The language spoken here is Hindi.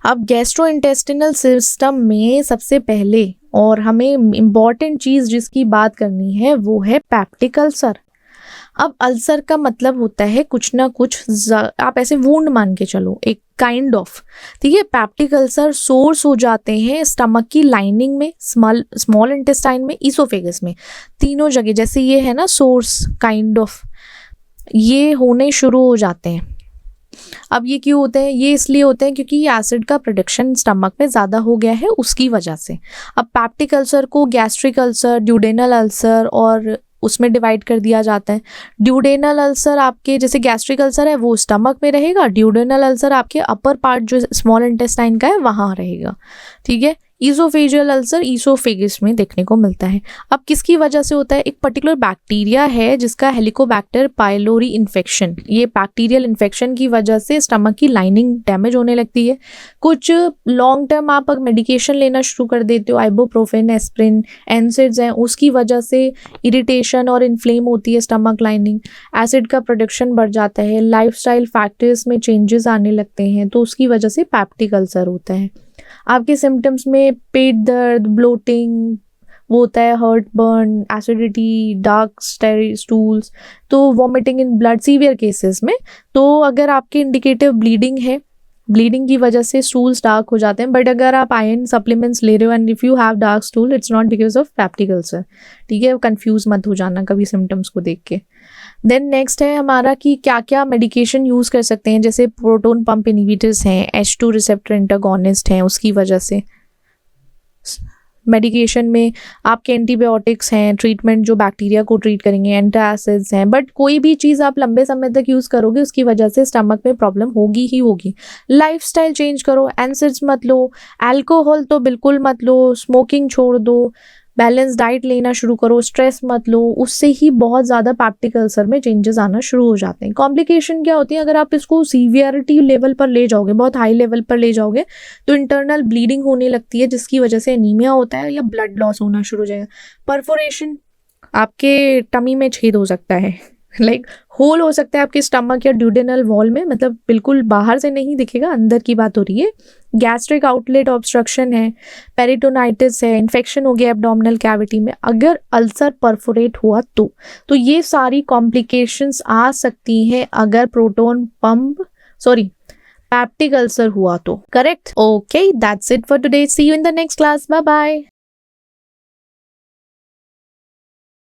अब गैस्ट्रोइंटेस्टिनल सिस्टम में सबसे पहले और हमें इम्पॉर्टेंट चीज़ जिसकी बात करनी है वो है पैप्टिक अल्सर। अब अल्सर का मतलब होता है कुछ ना कुछ आप ऐसे वूंड मान के चलो, एक काइंड ऑफ, ठीक है। पैप्टिक अल्सर सोर्स हो जाते हैं स्टमक की लाइनिंग में, स्मॉल इंटेस्टाइन में, ईसोफेगस में, तीनों जगह। जैसे ये है ना सोर्स काइंड ऑफ, ये होने शुरू हो जाते हैं। अब ये क्यों होते हैं? ये इसलिए होते हैं क्योंकि ये एसिड का प्रोडक्शन स्टमक में ज़्यादा हो गया है, उसकी वजह से। अब पैप्टिक अल्सर को गैस्ट्रिक अल्सर, ड्यूडेनल अल्सर और उसमें डिवाइड कर दिया जाता है। ड्यूडेनल अल्सर आपके, जैसे गैस्ट्रिक अल्सर है वो स्टमक में रहेगा, ड्यूडेनल अल्सर आपके अपर पार्ट जो स्मॉल इंटेस्टाइन का है वहाँ रहेगा, ठीक है। ईसोफेजियल अल्सर ईसोफेगस में देखने को मिलता है। अब किसकी वजह से होता है? एक पर्टिकुलर बैक्टीरिया है जिसका हेलिकोबैक्टर पाइलोरी इन्फेक्शन, ये बैक्टीरियल इन्फेक्शन की वजह से स्टमक की लाइनिंग डैमेज होने लगती है। कुछ लॉन्ग टर्म आप अगर मेडिकेशन लेना शुरू कर देते हो, आइबुप्रोफेन, एस्प्रिन, एनसिड्स हैं, उसकी वजह से इरिटेशन और इन्फ्लेम होती है स्टमक लाइनिंग, एसिड का प्रोडक्शन बढ़ जाता है, लाइफस्टाइल फैक्टर्स में चेंजेस आने लगते हैं, तो उसकी वजह से पैप्टिक अल्सर होता है। आपके सिम्टम्स में पेट दर्द, ब्लोटिंग, वो होता है heart burn, acidity, dark tarry stools, तो vomiting in blood severe cases में। तो अगर आपके इंडिकेटिव ब्लीडिंग है, ब्लीडिंग की वजह से स्टूल्स डार्क हो जाते हैं, बट अगर आप आयरन सप्लीमेंट्स ले रहे हो and if you have dark stool, it's not because of peptic ulcer, ठीक है। कंफ्यूज मत हो जाना कभी सिम्टम्स को देख के। देन नेक्स्ट है हमारा कि क्या क्या मेडिकेशन यूज़ कर सकते हैं। जैसे प्रोटोन पंप इनहिबिटर्स हैं, H2 रिसेप्टर एंटागोनिस्ट हैं, उसकी वजह से मेडिकेशन में आपके एंटीबायोटिक्स हैं, ट्रीटमेंट जो बैक्टीरिया को ट्रीट करेंगे, एंटासिड्स हैं। बट कोई भी चीज़ आप लंबे समय तक यूज़ करोगे उसकी वजह से स्टमक में प्रॉब्लम होगी ही होगी। लाइफस्टाइल चेंज करो, एनसिड्स मत लो, अल्कोहल तो बिल्कुल मत लो, स्मोकिंग छोड़ दो, बैलेंस डाइट लेना शुरू करो, स्ट्रेस मत लो, उससे ही बहुत ज़्यादा पैप्टिक अल्सर में चेंजेस आना शुरू हो जाते हैं। कॉम्प्लिकेशन क्या होती है? अगर आप इसको सीवियरिटी लेवल पर ले जाओगे, बहुत हाई लेवल पर ले जाओगे, तो इंटरनल ब्लीडिंग होने लगती है जिसकी वजह से एनीमिया होता है या ब्लड लॉस होना शुरू हो जाएगा। परफोरेशन, आपके टमी में छेद हो सकता है, लाइक होल हो सकता है आपके स्टमक या ड्यूडेनल वॉल में, मतलब बिल्कुल बाहर से नहीं दिखेगा, अंदर की बात हो रही है। गैस्ट्रिक आउटलेट ऑब्स्ट्रक्शन है, पेरिटोनाइटिस है, इन्फेक्शन हो गया एब्डोमिनल कैविटी में, अगर अल्सर परफोरेट हुआ तो ये सारी कॉम्प्लिकेशंस आ सकती हैं अगर प्रोटोन पंप पैप्टिक अल्सर हुआ तो। Correct? Okay, that's it for today. See you in the next class. Bye bye.